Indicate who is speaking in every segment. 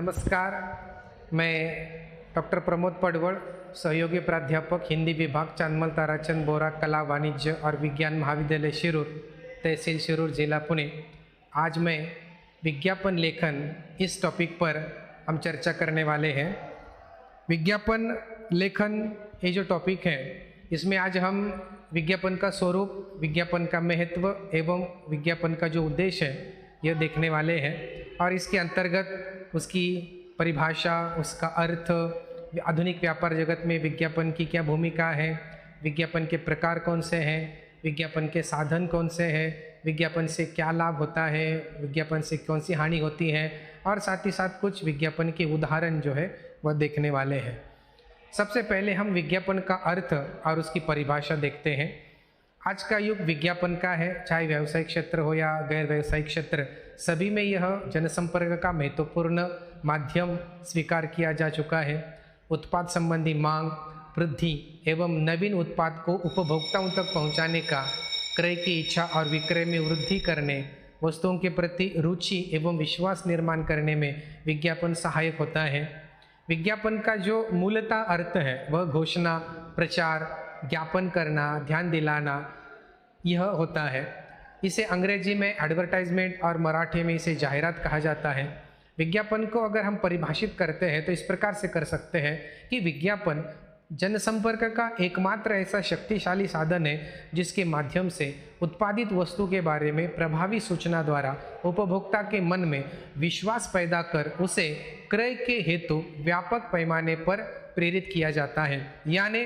Speaker 1: नमस्कार, मैं डॉक्टर प्रमोद पडवळ, सहयोगी प्राध्यापक हिंदी विभाग चांदमल ताराचंद बोरा कला वाणिज्य और विज्ञान महाविद्यालय शिरूर, तहसील शिरूर, जिला पुणे। आज मैं विज्ञापन लेखन इस टॉपिक पर हम चर्चा करने वाले हैं। विज्ञापन लेखन ये जो टॉपिक है, इसमें आज हम विज्ञापन का स्वरूप, विज्ञापन का महत्व एवं विज्ञापन का जो उद्देश्य है यह देखने वाले हैं और इसके अंतर्गत उसकी परिभाषा, उसका अर्थ, आधुनिक व्यापार जगत में विज्ञापन की क्या भूमिका है, विज्ञापन के प्रकार कौन से हैं, विज्ञापन के साधन कौन से हैं, विज्ञापन से क्या लाभ होता है, विज्ञापन से कौन सी हानि होती है और साथ ही साथ कुछ विज्ञापन के उदाहरण जो है वह देखने वाले हैं। सबसे पहले हम विज्ञापन का अर्थ और उसकी परिभाषा देखते हैं। आज का युग विज्ञापन का है, चाहे व्यावसायिक क्षेत्र हो या गैर व्यावसायिक क्षेत्र, सभी में यह जनसंपर्क का महत्वपूर्ण माध्यम स्वीकार किया जा चुका है। उत्पाद संबंधी मांग, वृद्धि एवं नवीन उत्पाद को उपभोक्ताओं तक पहुंचाने का, क्रय की इच्छा और विक्रय में वृद्धि करने, वस्तुओं के प्रति रुचि एवं विश्वास निर्माण करने में विज्ञापन सहायक होता है। विज्ञापन का जो मूलतः अर्थ है वह घोषणा, प्रचार, ज्ञापन करना, ध्यान दिलाना यह होता है। इसे अंग्रेजी में एडवर्टाइजमेंट और मराठी में इसे जाहिरात कहा जाता है। विज्ञापन को अगर हम परिभाषित करते हैं तो इस प्रकार से कर सकते हैं कि विज्ञापन जनसंपर्क का एकमात्र ऐसा शक्तिशाली साधन है जिसके माध्यम से उत्पादित वस्तु के बारे में प्रभावी सूचना द्वारा उपभोक्ता के मन में विश्वास पैदा कर उसे क्रय के हेतु व्यापक पैमाने पर प्रेरित किया जाता है। यानी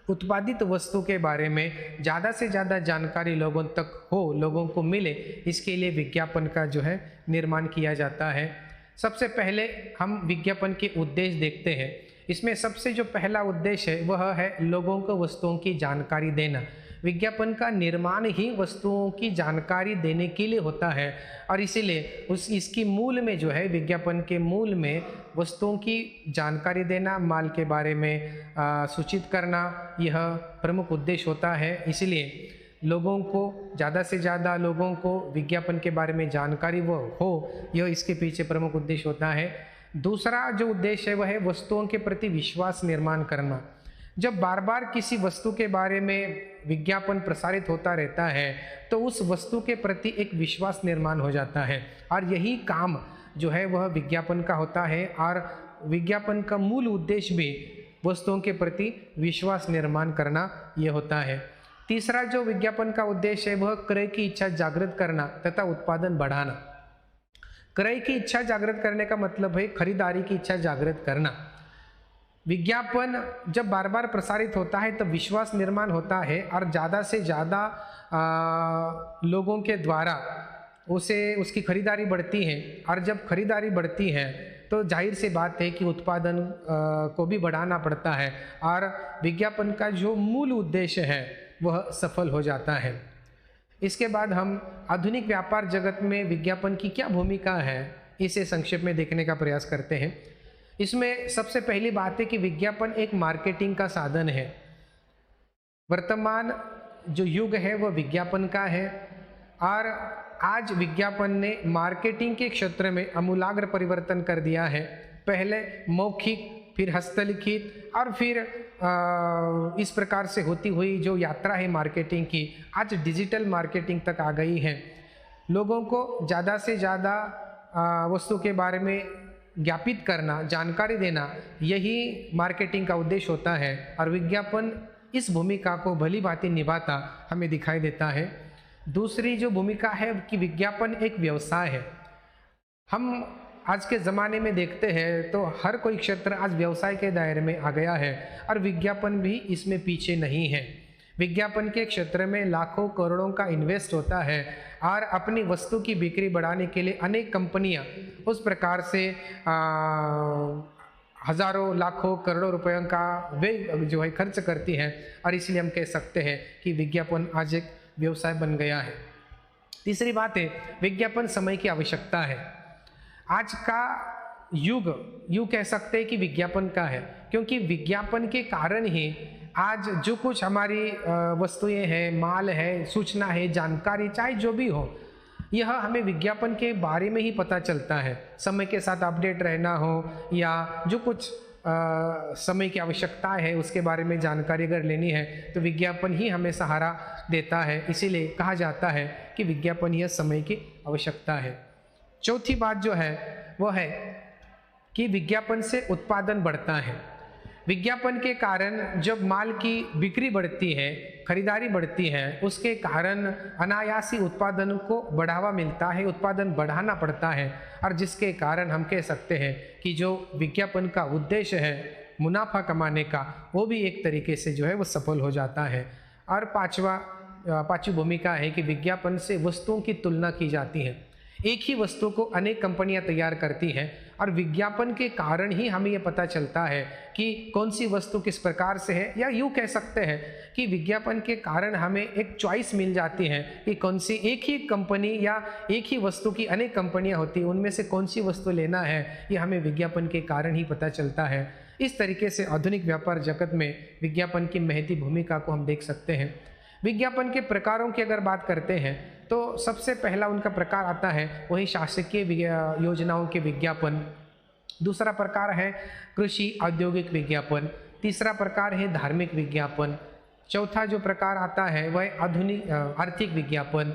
Speaker 1: उत्पादित वस्तु के बारे में ज़्यादा से ज़्यादा जानकारी लोगों तक हो, लोगों को मिले, इसके लिए विज्ञापन का जो है निर्माण किया जाता है। सबसे पहले हम विज्ञापन के उद्देश्य देखते हैं। इसमें सबसे जो पहला उद्देश्य है वह है लोगों को वस्तुओं की जानकारी देना। विज्ञापन का निर्माण ही वस्तुओं की जानकारी देने के लिए होता है और इसीलिए इसकी मूल में जो है, विज्ञापन के मूल में वस्तुओं की जानकारी देना, माल के बारे में सूचित करना, यह प्रमुख उद्देश्य होता है। इसलिए लोगों को ज़्यादा से ज़्यादा लोगों को विज्ञापन के बारे में जानकारी वो हो, यह इसके पीछे प्रमुख उद्देश्य होता है। दूसरा जो उद्देश्य है वह है वस्तुओं के प्रति विश्वास निर्माण करना। जब बार बार किसी वस्तु के बारे में विज्ञापन प्रसारित होता रहता है तो उस वस्तु के प्रति एक विश्वास निर्माण हो जाता है और यही काम जो है वह विज्ञापन का होता है और विज्ञापन का मूल उद्देश्य भी वस्तुओं के प्रति विश्वास निर्माण करना यह होता है। तीसरा जो विज्ञापन का उद्देश्य है वह क्रय की इच्छा जागृत करना तथा उत्पादन बढ़ाना। क्रय की इच्छा जागृत करने का मतलब है खरीदारी की इच्छा जागृत करना। विज्ञापन जब बार बार प्रसारित होता है तब विश्वास निर्माण होता है और ज़्यादा से ज़्यादा लोगों के द्वारा उसकी खरीदारी बढ़ती है और जब खरीदारी बढ़ती है तो जाहिर सी बात है कि उत्पादन को भी बढ़ाना पड़ता है और विज्ञापन का जो मूल उद्देश्य है वह सफल हो जाता है। इसके बाद हम आधुनिक व्यापार जगत में विज्ञापन की क्या भूमिका है इसे संक्षेप में देखने का प्रयास करते हैं। इसमें सबसे पहली बात है कि विज्ञापन एक मार्केटिंग का साधन है। वर्तमान जो युग है वह विज्ञापन का है और आज विज्ञापन ने मार्केटिंग के क्षेत्र में आमूलाग्र परिवर्तन कर दिया है। पहले मौखिक, फिर हस्तलिखित और फिर इस प्रकार से होती हुई जो यात्रा है मार्केटिंग की, आज डिजिटल मार्केटिंग तक आ गई है। लोगों को ज़्यादा से ज़्यादा वस्तु के बारे में ज्ञापित करना, जानकारी देना, यही मार्केटिंग का उद्देश्य होता है और विज्ञापन इस भूमिका को भली भांति निभाता हमें दिखाई देता है। दूसरी जो भूमिका है कि विज्ञापन एक व्यवसाय है। हम आज के ज़माने में देखते हैं तो हर कोई क्षेत्र आज व्यवसाय के दायरे में आ गया है और विज्ञापन भी इसमें पीछे नहीं है। विज्ञापन के क्षेत्र में लाखों करोड़ों का इन्वेस्ट होता है और अपनी वस्तु की बिक्री बढ़ाने के लिए अनेक कंपनियां उस प्रकार से हजारों, लाखों, करोड़ों रुपयों का वे जो है खर्च करती हैं और इसलिए हम कह सकते हैं कि विज्ञापन आज एक व्यवसाय बन गया है। तीसरी बात है विज्ञापन समय की आवश्यकता है। आज का युग यूँ कह सकते हैं कि विज्ञापन का है, क्योंकि विज्ञापन के कारण ही आज जो कुछ हमारी वस्तुएं हैं, माल है, सूचना है, जानकारी चाहे जो भी हो, यह हमें विज्ञापन के बारे में ही पता चलता है। समय के साथ अपडेट रहना हो या जो कुछ समय की आवश्यकता है उसके बारे में जानकारी अगर लेनी है तो विज्ञापन ही हमें सहारा देता है। इसीलिए कहा जाता है कि विज्ञापन यह समय की आवश्यकता है। चौथी बात जो है वह है कि विज्ञापन से उत्पादन बढ़ता है। विज्ञापन के कारण जब माल की बिक्री बढ़ती है, खरीदारी बढ़ती है, उसके कारण अनायासी उत्पादन को बढ़ावा मिलता है, उत्पादन बढ़ाना पड़ता है, और जिसके कारण हम कह सकते हैं कि जो विज्ञापन का उद्देश्य है मुनाफा कमाने का, वो भी एक तरीके से जो है वो सफल हो जाता है। और पांचवी भूमिका है कि विज्ञापन से वस्तुओं की तुलना की जाती है। एक ही वस्तु को अनेक कंपनियां तैयार करती हैं और विज्ञापन के कारण ही हमें यह पता चलता है कि कौन सी वस्तु किस प्रकार से है, या यूँ कह सकते हैं कि विज्ञापन के कारण हमें एक चॉइस मिल जाती है कि कौन सी एक ही कंपनी या एक ही वस्तु की अनेक कंपनियां होती हैं, उनमें से कौन सी वस्तु लेना है, ये हमें विज्ञापन के कारण ही पता चलता है। इस तरीके से आधुनिक व्यापार जगत में विज्ञापन की महती भूमिका को हम देख सकते हैं। विज्ञापन के प्रकारों की अगर बात करते हैं तो सबसे पहला उनका प्रकार आता है वही शासकीय योजनाओं के विज्ञापन। दूसरा प्रकार है कृषि औद्योगिक विज्ञापन। तीसरा प्रकार है धार्मिक विज्ञापन। चौथा जो प्रकार आता है वह आधुनिक आर्थिक विज्ञापन।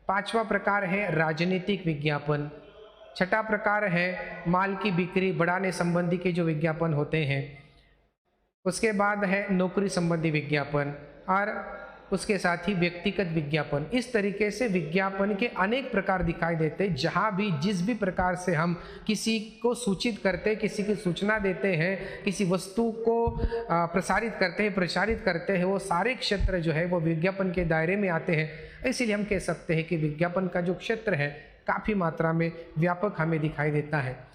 Speaker 1: पांचवा प्रकार है राजनीतिक विज्ञापन। छठा प्रकार है माल की बिक्री बढ़ाने संबंधी के जो विज्ञापन होते हैं। उसके बाद है नौकरी संबंधी विज्ञापन और उसके साथ ही व्यक्तिगत विज्ञापन। इस तरीके से विज्ञापन के अनेक प्रकार दिखाई देते हैं। जहाँ भी जिस भी प्रकार से हम किसी को सूचित करते हैं, किसी की सूचना देते हैं, किसी वस्तु को प्रसारित करते हैं, वो सारे क्षेत्र जो है वो विज्ञापन के दायरे में आते हैं। इसीलिए हम कह सकते हैं कि विज्ञापन का जो क्षेत्र है काफ़ी मात्रा में व्यापक हमें दिखाई देता है।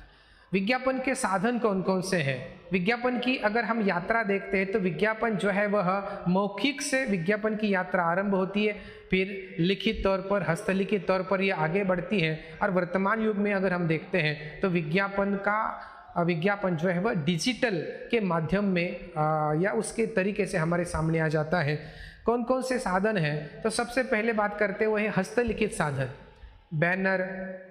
Speaker 1: विज्ञापन के साधन कौन कौन से हैं? विज्ञापन की अगर हम यात्रा देखते हैं तो विज्ञापन जो है वह मौखिक से विज्ञापन की यात्रा आरंभ होती है, फिर लिखित तौर पर, हस्तलिखित तौर पर यह आगे बढ़ती है, और वर्तमान युग में अगर हम देखते हैं तो विज्ञापन जो है वह डिजिटल के माध्यम में या उसके तरीके से हमारे सामने आ जाता है। कौन कौन से साधन हैं? तो सबसे पहले बात करते हुए हस्तलिखित साधन। बैनर,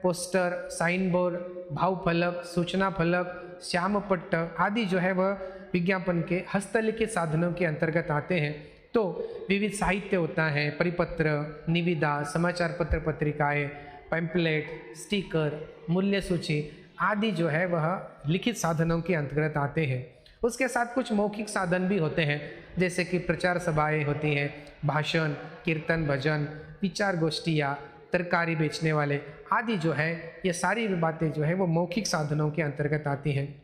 Speaker 1: पोस्टर, साइन बोर्ड, भाव फलक, सूचना फलक, श्यामपट्ट आदि जो है वह विज्ञापन के हस्तलिखित साधनों के अंतर्गत आते हैं। तो विविध साहित्य होता है, परिपत्र, निविदा, समाचार पत्र पत्रिकाएं, पैम्पलेट, स्टिकर, मूल्य सूची आदि जो है वह लिखित साधनों के अंतर्गत आते हैं। उसके साथ कुछ मौखिक साधन भी होते हैं, जैसे कि प्रचार सभाएं होती हैं, भाषण, कीर्तन, भजन, विचार गोष्ठियाँ, तरकारी बेचने वाले आदि जो है, ये सारी बातें जो है वो मौखिक साधनों के अंतर्गत आती हैं।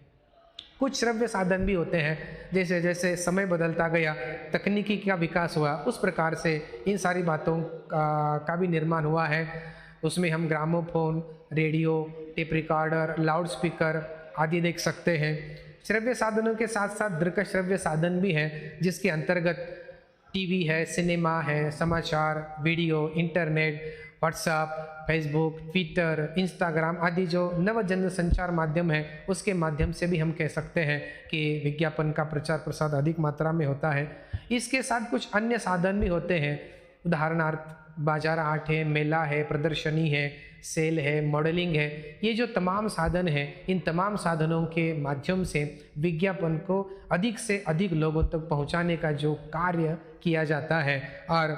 Speaker 1: कुछ श्रव्य साधन भी होते हैं, जैसे जैसे समय बदलता गया, तकनीकी का विकास हुआ, उस प्रकार से इन सारी बातों का भी निर्माण हुआ है। उसमें हम gramophone, radio, tape recorder, loud speaker आदि देख सकते हैं। श्रव्य साधनों के साथ साथ दृश्य श्रव्य साधन भी हैं, जिसके अंतर्गत टीवी है, सिनेमा है, समाचार, video, internet, WhatsApp, Facebook, Twitter, Instagram आदि जो नव जन संचार माध्यम है, उसके माध्यम से भी हम कह सकते हैं कि विज्ञापन का प्रचार प्रसार अधिक मात्रा में होता है। इसके साथ कुछ अन्य साधन भी होते हैं, उदाहरणार्थ बाजार हाट है, मेला है, प्रदर्शनी है, सेल है, मॉडलिंग है। ये जो तमाम साधन हैं, इन तमाम साधनों के माध्यम से विज्ञापन को अधिक से अधिक लोगों तक पहुंचाने का जो कार्य किया जाता है। और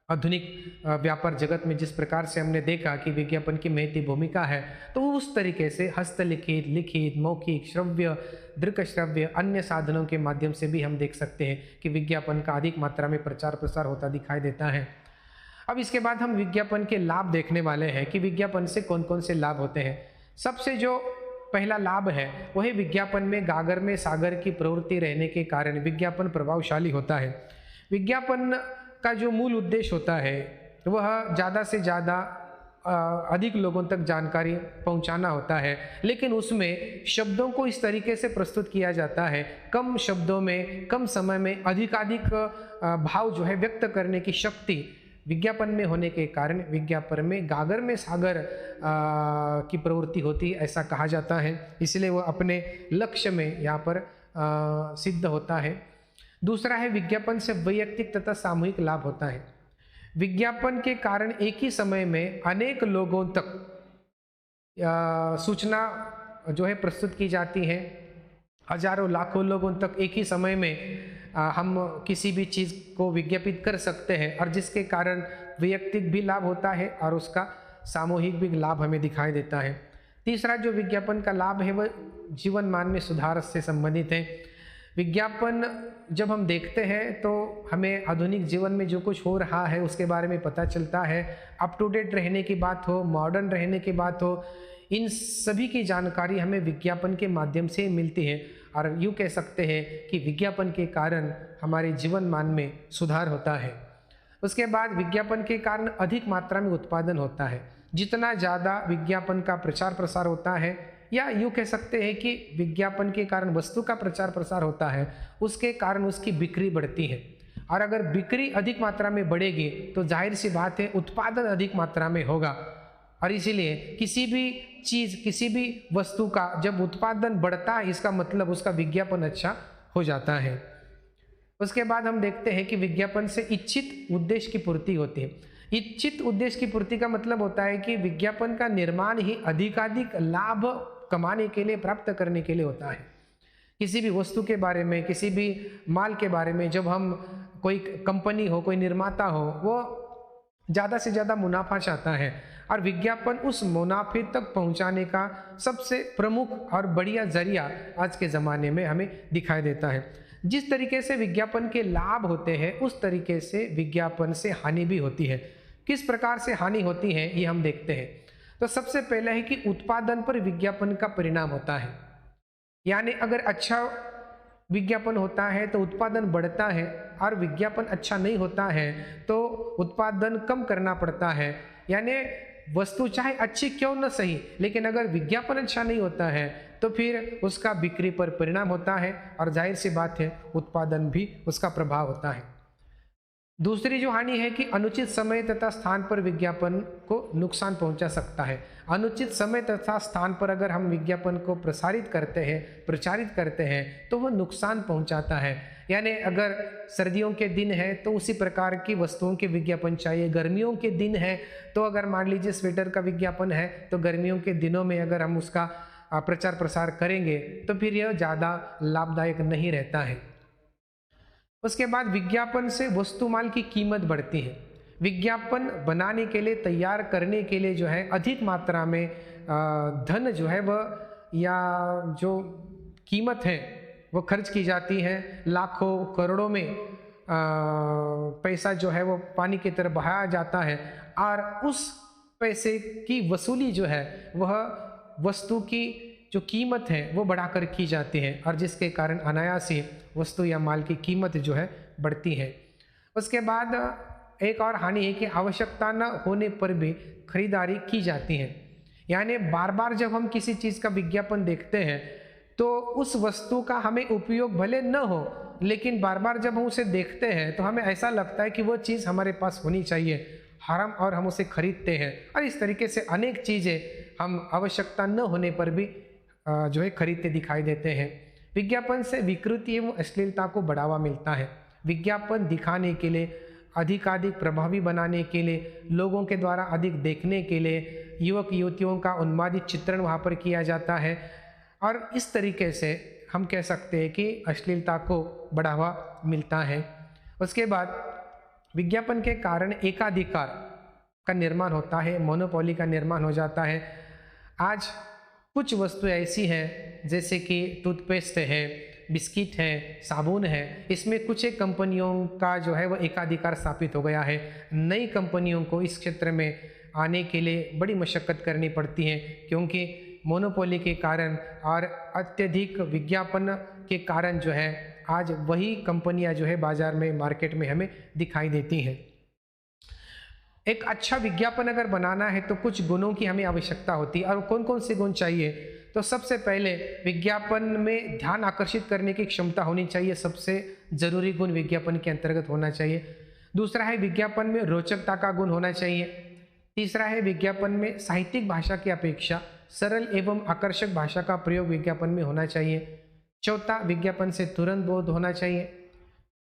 Speaker 1: आधुनिक व्यापार जगत में जिस प्रकार से हमने देखा कि विज्ञापन की महती भूमिका है, तो उस तरीके से हस्तलिखित, लिखित, मौखिक, श्रव्य, दृश्य श्रव्य अन्य साधनों के माध्यम से भी हम देख सकते हैं कि विज्ञापन का अधिक मात्रा में प्रचार प्रसार होता दिखाई देता है। अब इसके बाद हम विज्ञापन के लाभ देखने वाले हैं कि विज्ञापन से कौन कौन से लाभ होते हैं। सबसे जो पहला लाभ है वही विज्ञापन में गागर में सागर की प्रवृत्ति रहने के कारण विज्ञापन प्रभावशाली होता है। विज्ञापन का जो मूल उद्देश्य होता है वह ज़्यादा से ज़्यादा अधिक लोगों तक जानकारी पहुंचाना होता है, लेकिन उसमें शब्दों को इस तरीके से प्रस्तुत किया जाता है, कम शब्दों में, कम समय में अधिकाधिक भाव जो है व्यक्त करने की शक्ति विज्ञापन में होने के कारण विज्ञापन में गागर में सागर की प्रवृत्ति होती है, ऐसा कहा जाता है। इसलिए वह अपने लक्ष्य में यहाँ पर सिद्ध होता है। दूसरा है विज्ञापन से वैयक्तिक तथा सामूहिक लाभ होता है। विज्ञापन के कारण एक ही समय में अनेक लोगों तक सूचना जो है प्रस्तुत की जाती है। हजारों लाखों लोगों तक एक ही समय में हम किसी भी चीज़ को विज्ञापित कर सकते हैं, और जिसके कारण वैयक्तिक भी लाभ होता है और उसका सामूहिक भी लाभ हमें दिखाई देता है। तीसरा जो विज्ञापन का लाभ है वह जीवन मान में सुधार से संबंधित है। विज्ञापन जब हम देखते हैं तो हमें आधुनिक जीवन में जो कुछ हो रहा है उसके बारे में पता चलता है। अप टू डेट रहने की बात हो, मॉडर्न रहने की बात हो, इन सभी की जानकारी हमें विज्ञापन के माध्यम से मिलती है। और यूँ कह सकते हैं कि विज्ञापन के कारण हमारे जीवन मान में सुधार होता है। उसके बाद विज्ञापन के कारण अधिक मात्रा में उत्पादन होता है। जितना ज़्यादा विज्ञापन का प्रचार प्रसार होता है, या यूँ कह सकते हैं कि विज्ञापन के कारण वस्तु का प्रचार प्रसार होता है, उसके कारण उसकी बिक्री बढ़ती है। और अगर बिक्री अधिक मात्रा में बढ़ेगी तो जाहिर सी बात है उत्पादन अधिक मात्रा में होगा। और इसीलिए किसी भी चीज़, किसी भी वस्तु का जब उत्पादन बढ़ता है, इसका मतलब उसका विज्ञापन अच्छा हो जाता है। उसके बाद हम देखते हैं कि विज्ञापन से इच्छित उद्देश्य की पूर्ति होती है। इच्छित उद्देश्य की पूर्ति का मतलब होता है कि विज्ञापन का निर्माण ही अधिकाधिक लाभ कमाने के लिए, प्राप्त करने के लिए होता है। किसी भी वस्तु के बारे में, किसी भी माल के बारे में जब हम, कोई कंपनी हो, कोई निर्माता हो, वो ज़्यादा से ज़्यादा मुनाफा चाहता है, और विज्ञापन उस मुनाफे तक पहुंचाने का सबसे प्रमुख और बढ़िया जरिया आज के ज़माने में हमें दिखाई देता है। जिस तरीके से विज्ञापन के लाभ होते हैं उस तरीके से विज्ञापन से हानि भी होती है। किस प्रकार से हानि होती है ये हम देखते हैं। तो सबसे पहले है कि उत्पादन पर विज्ञापन का परिणाम होता है। यानी अगर अच्छा विज्ञापन होता है तो उत्पादन बढ़ता है, और विज्ञापन अच्छा नहीं होता है तो उत्पादन कम करना पड़ता है। यानी वस्तु चाहे अच्छी क्यों न सही, लेकिन अगर विज्ञापन अच्छा नहीं होता है तो फिर उसका बिक्री पर परिणाम होता है, और जाहिर सी बात है उत्पादन भी उसका प्रभाव होता है। दूसरी जो हानि है कि अनुचित समय तथा स्थान पर विज्ञापन को नुकसान पहुंचा सकता है। अनुचित समय तथा स्थान पर अगर हम विज्ञापन को प्रसारित करते हैं, प्रचारित करते हैं, तो वह नुकसान पहुंचाता है। यानी अगर सर्दियों के दिन है तो उसी प्रकार की वस्तुओं के विज्ञापन चाहिए। गर्मियों के दिन है तो अगर मान लीजिए स्वेटर का विज्ञापन है तो गर्मियों के दिनों में अगर हम उसका प्रचार प्रसार करेंगे तो फिर यह ज़्यादा लाभदायक नहीं रहता है। उसके बाद विज्ञापन से वस्तु माल की कीमत बढ़ती है। विज्ञापन बनाने के लिए, तैयार करने के लिए जो है अधिक मात्रा में धन जो है वह, या जो कीमत है वो खर्च की जाती है। लाखों करोड़ों में पैसा जो है वो पानी की तरह बहाया जाता है, और उस पैसे की वसूली जो है वह वस्तु की जो कीमत है वो बढ़ाकर की जाती है, और जिसके कारण अनायास ही वस्तु या माल की कीमत जो है बढ़ती है। उसके बाद एक और हानि है कि आवश्यकता न होने पर भी खरीदारी की जाती है। यानी बार बार जब हम किसी चीज़ का विज्ञापन देखते हैं तो उस वस्तु का हमें उपयोग भले न हो, लेकिन बार बार जब हम उसे देखते हैं तो हमें ऐसा लगता है कि वो चीज़ हमारे पास होनी चाहिए, और हम उसे खरीदते हैं। और इस तरीके से अनेक चीज़ें हम आवश्यकता न होने पर भी जो है खरीदते दिखाई देते हैं। विज्ञापन से विकृति एवं अश्लीलता को बढ़ावा मिलता है। विज्ञापन दिखाने के लिए, अधिकाधिक प्रभावी बनाने के लिए, लोगों के द्वारा अधिक देखने के लिए युवक युवतियों का उन्मादित चित्रण वहाँ पर किया जाता है, और इस तरीके से हम कह सकते हैं कि अश्लीलता को बढ़ावा मिलता है। उसके बाद विज्ञापन के कारण एकाधिकार का निर्माण होता है, मोनोपोली का निर्माण हो जाता है। आज कुछ वस्तुएं ऐसी हैं जैसे कि टूथपेस्ट है, बिस्किट है, साबुन है, इसमें कुछ एक कंपनियों का जो है वो एकाधिकार स्थापित हो गया है। नई कंपनियों को इस क्षेत्र में आने के लिए बड़ी मशक्कत करनी पड़ती है, क्योंकि मोनोपोली के कारण और अत्यधिक विज्ञापन के कारण जो है आज वही कंपनियां जो है बाजार में, मार्केट में हमें दिखाई देती हैं। एक अच्छा विज्ञापन अगर बनाना है तो कुछ गुणों की हमें आवश्यकता होती है, और कौन कौन से गुण चाहिए? तो सबसे पहले विज्ञापन में ध्यान आकर्षित करने की क्षमता होनी चाहिए, सबसे जरूरी गुण विज्ञापन के अंतर्गत होना चाहिए। दूसरा है विज्ञापन में रोचकता का गुण होना चाहिए। तीसरा है विज्ञापन में साहित्यिक भाषा की अपेक्षा सरल एवं आकर्षक भाषा का प्रयोग विज्ञापन में होना चाहिए। चौथा, विज्ञापन से तुरंत बोध होना चाहिए।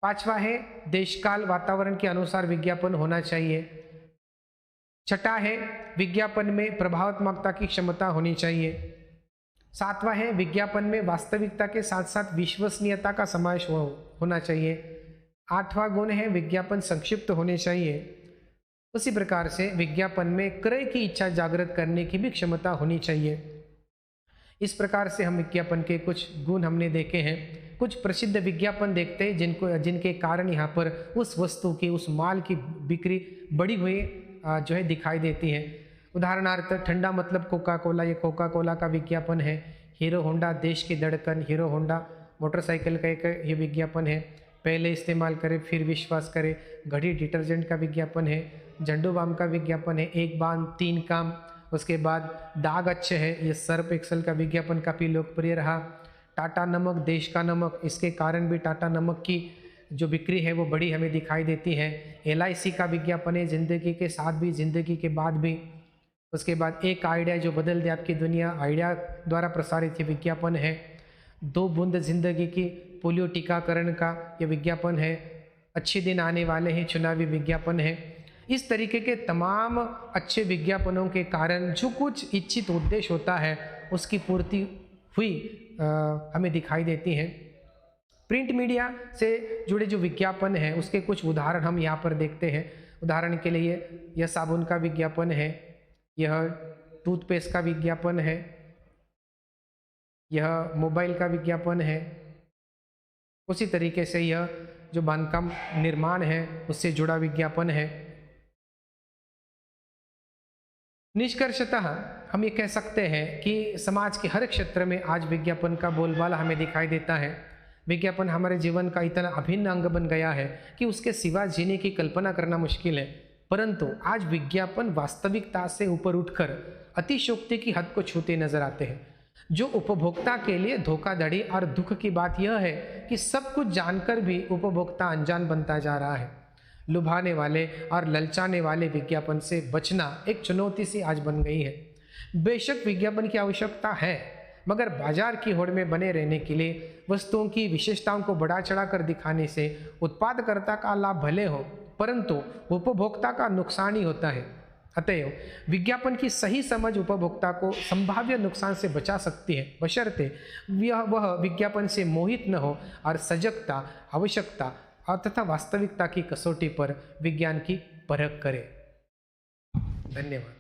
Speaker 1: पांचवा है देशकाल वातावरण के अनुसार विज्ञापन होना चाहिए। छठा है विज्ञापन में प्रभावत्मकता की क्षमता होनी चाहिए। सातवां है विज्ञापन में वास्तविकता के साथ साथ विश्वसनीयता का समावेश होना चाहिए। आठवां गुण है विज्ञापन संक्षिप्त होने चाहिए। उसी प्रकार से विज्ञापन में क्रय की इच्छा जागृत करने की भी क्षमता होनी चाहिए। इस प्रकार से हम विज्ञापन के कुछ गुण हमने देखे हैं। कुछ प्रसिद्ध विज्ञापन देखते हैं जिनके कारण यहाँ पर उस वस्तु की, उस माल की बिक्री बढ़ी हुई जो है दिखाई देती है। उदाहरणार्थ ठंडा मतलब कोका कोला, ये कोका कोला का विज्ञापन है। हीरो होंडा देश की धड़कन, हीरो होंडा मोटरसाइकिल का एक ये विज्ञापन है। पहले इस्तेमाल करें फिर विश्वास करें। घड़ी डिटर्जेंट का विज्ञापन है। झंडू बाम का विज्ञापन है, एक बांध तीन काम। उसके बाद दाग अच्छे है, ये सर्फ एक्सेल का विज्ञापन काफ़ी लोकप्रिय रहा। टाटा नमक देश का नमक, इसके कारण भी टाटा नमक की जो बिक्री है वो बड़ी हमें दिखाई देती है। LIC का विज्ञापन है, ज़िंदगी के साथ भी ज़िंदगी के बाद भी। उसके बाद एक आइडिया जो बदल दे आपकी दुनिया, आइडिया द्वारा प्रसारित ये विज्ञापन है। 2 बूंद जिंदगी की, पोलियो टीकाकरण का ये विज्ञापन है। अच्छे दिन आने वाले हैं, चुनावी विज्ञापन है। इस तरीके के तमाम अच्छे विज्ञापनों के कारण जो कुछ इच्छित उद्देश्य होता है उसकी पूर्ति हुई हमें दिखाई देती है। प्रिंट मीडिया से जुड़े जो विज्ञापन हैं उसके कुछ उदाहरण हम यहाँ पर देखते हैं। उदाहरण के लिए यह साबुन का विज्ञापन है, यह टूथपेस्ट का विज्ञापन है, यह मोबाइल का विज्ञापन है। उसी तरीके से यह जो बांधकाम निर्माण है उससे जुड़ा विज्ञापन है। निष्कर्षतः हम ये कह सकते हैं कि समाज के हर क्षेत्र में आज विज्ञापन का बोलबाला हमें दिखाई देता है। विज्ञापन हमारे जीवन का इतना अभिन्न अंग बन गया है कि उसके सिवा जीने की कल्पना करना मुश्किल है। परंतु आज विज्ञापन वास्तविकता से ऊपर उठकर अतिशयोक्ति की हद को छूते नजर आते हैं। जो उपभोक्ता के लिए धोखाधड़ी और दुख की बात यह है कि सब कुछ जानकर भी उपभोक्ता अनजान बनता जा रहा है। लुभाने वाले और ललचाने वाले विज्ञापन से बचना एक चुनौती सी आज बन गई है। बेशक विज्ञापन की आवश्यकता है, मगर बाजार की होड़ में बने रहने के लिए वस्तुओं की विशेषताओं को बढ़ा चढ़ाकर दिखाने से उत्पादकर्ता का लाभ भले हो, परंतु उपभोक्ता का नुकसान ही होता है। अतएव विज्ञापन की सही समझ उपभोक्ता को संभाव्य नुकसान से बचा सकती है, बशर्ते वह विज्ञापन से मोहित न हो और सजगता, आवश्यकता और तथा वास्तविकता की कसौटी पर विज्ञान की परख करे। धन्यवाद।